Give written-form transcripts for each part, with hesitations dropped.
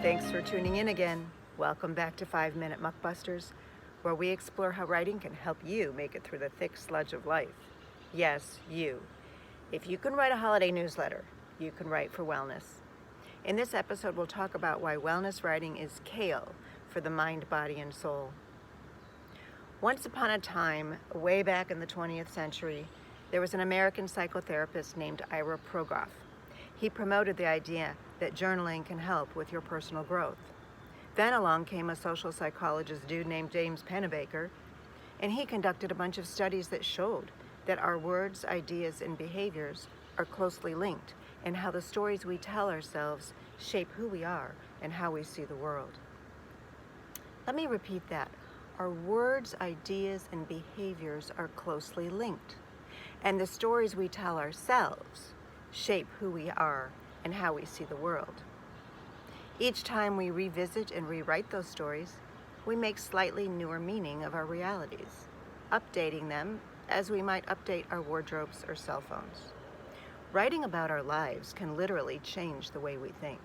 Thanks for tuning in again. Welcome back to 5-Minute MuckBusters, where we explore how writing can help you make it through the thick sludge of life. Yes, you. If you can write a holiday newsletter, you can write for wellness. In this episode, we'll talk about why wellness writing is kale for the mind, body, and soul. Once upon a time, way back in the 20th century, there was an American psychotherapist named Ira Progoff. He promoted the idea that journaling can help with your personal growth. Then along came a social psychologist dude named James Pennebaker, and he conducted a bunch of studies that showed that our words, ideas, and behaviors are closely linked, and how the stories we tell ourselves shape who we are and how we see the world. Let me repeat that. Our words, ideas, and behaviors are closely linked, and the stories we tell ourselves shape who we are and how we see the world. Each time we revisit and rewrite those stories, we make slightly newer meaning of our realities, updating them as we might update our wardrobes or cell phones. Writing about our lives can literally change the way we think.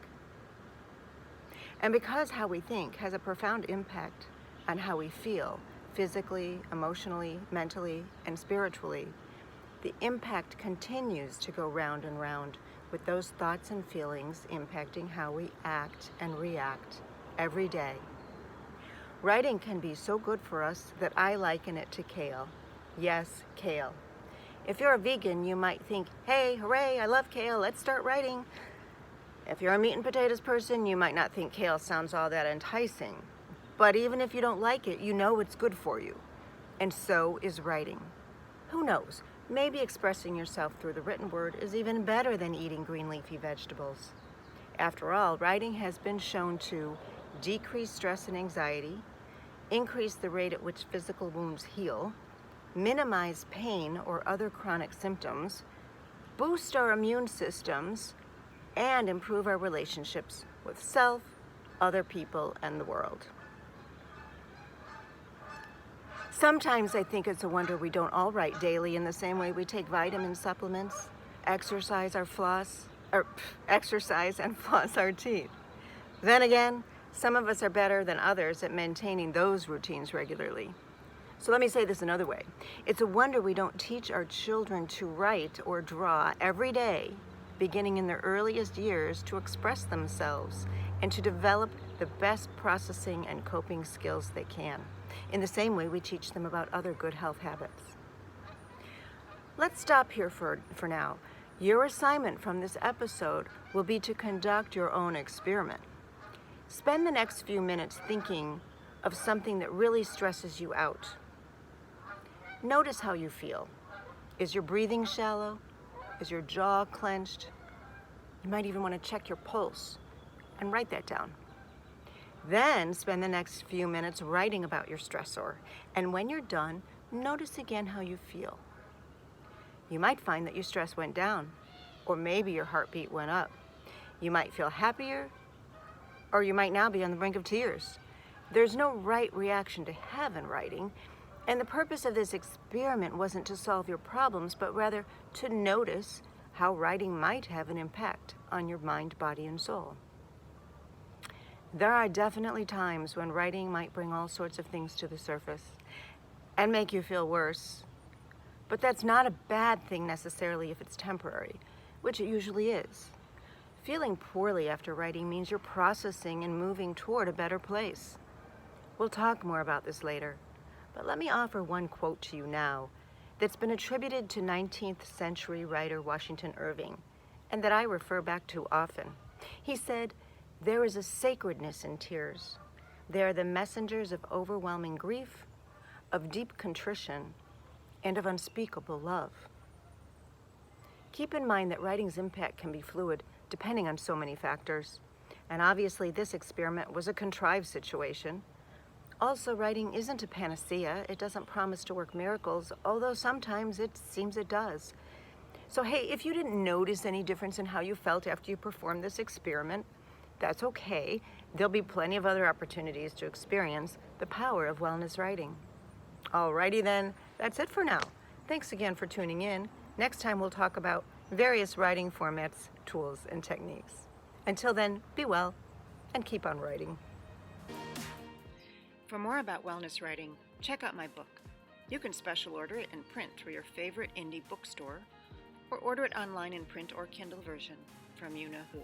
And because how we think has a profound impact on how we feel, physically, emotionally, mentally, and spiritually, the impact continues to go round and round, with those thoughts and feelings impacting how we act and react every day. Writing can be so good for us that I liken it to kale. Yes, kale. If you're a vegan, you might think, hey, hooray, I love kale, let's start writing. If you're a meat and potatoes person, you might not think kale sounds all that enticing. But even if you don't like it, you know it's good for you. And so is writing. Who knows? Maybe expressing yourself through the written word is even better than eating green leafy vegetables. After all, writing has been shown to decrease stress and anxiety, increase the rate at which physical wounds heal, minimize pain or other chronic symptoms, boost our immune systems, and improve our relationships with self, other people, and the world. Sometimes I think it's a wonder we don't all write daily in the same way we take vitamin supplements, exercise and floss our teeth. Then again, some of us are better than others at maintaining those routines regularly. So let me say this another way. It's a wonder we don't teach our children to write or draw every day, beginning in their earliest years, to express themselves and to develop the best processing and coping skills they can, in the same way we teach them about other good health habits. Let's stop here for now. Your assignment from this episode will be to conduct your own experiment. Spend the next few minutes thinking of something that really stresses you out. Notice how you feel. Is your breathing shallow? Is your jaw clenched? You might even want to check your pulse and write that down. Then spend the next few minutes writing about your stressor. And when you're done, notice again how you feel. You might find that your stress went down, or maybe your heartbeat went up. You might feel happier, or you might now be on the brink of tears. There's no right reaction to have in writing, and the purpose of this experiment wasn't to solve your problems, but rather to notice how writing might have an impact on your mind, body, and soul. There are definitely times when writing might bring all sorts of things to the surface and make you feel worse. But that's not a bad thing necessarily if it's temporary, which it usually is. Feeling poorly after writing means you're processing and moving toward a better place. We'll talk more about this later, but let me offer one quote to you now that's been attributed to 19th century writer Washington Irving, and that I refer back to often. He said, "There is a sacredness in tears. They are the messengers of overwhelming grief, of deep contrition, and of unspeakable love." Keep in mind that writing's impact can be fluid depending on so many factors. And obviously this experiment was a contrived situation. Also, writing isn't a panacea. It doesn't promise to work miracles, although sometimes it seems it does. So hey, if you didn't notice any difference in how you felt after you performed this experiment, that's okay. There'll be plenty of other opportunities to experience the power of wellness writing. Alrighty then, that's it for now. Thanks again for tuning in. Next time we'll talk about various writing formats, tools, and techniques. Until then, be well and keep on writing. For more about wellness writing, check out my book. You can special order it in print through your favorite indie bookstore, or order it online in print or Kindle version from you know who.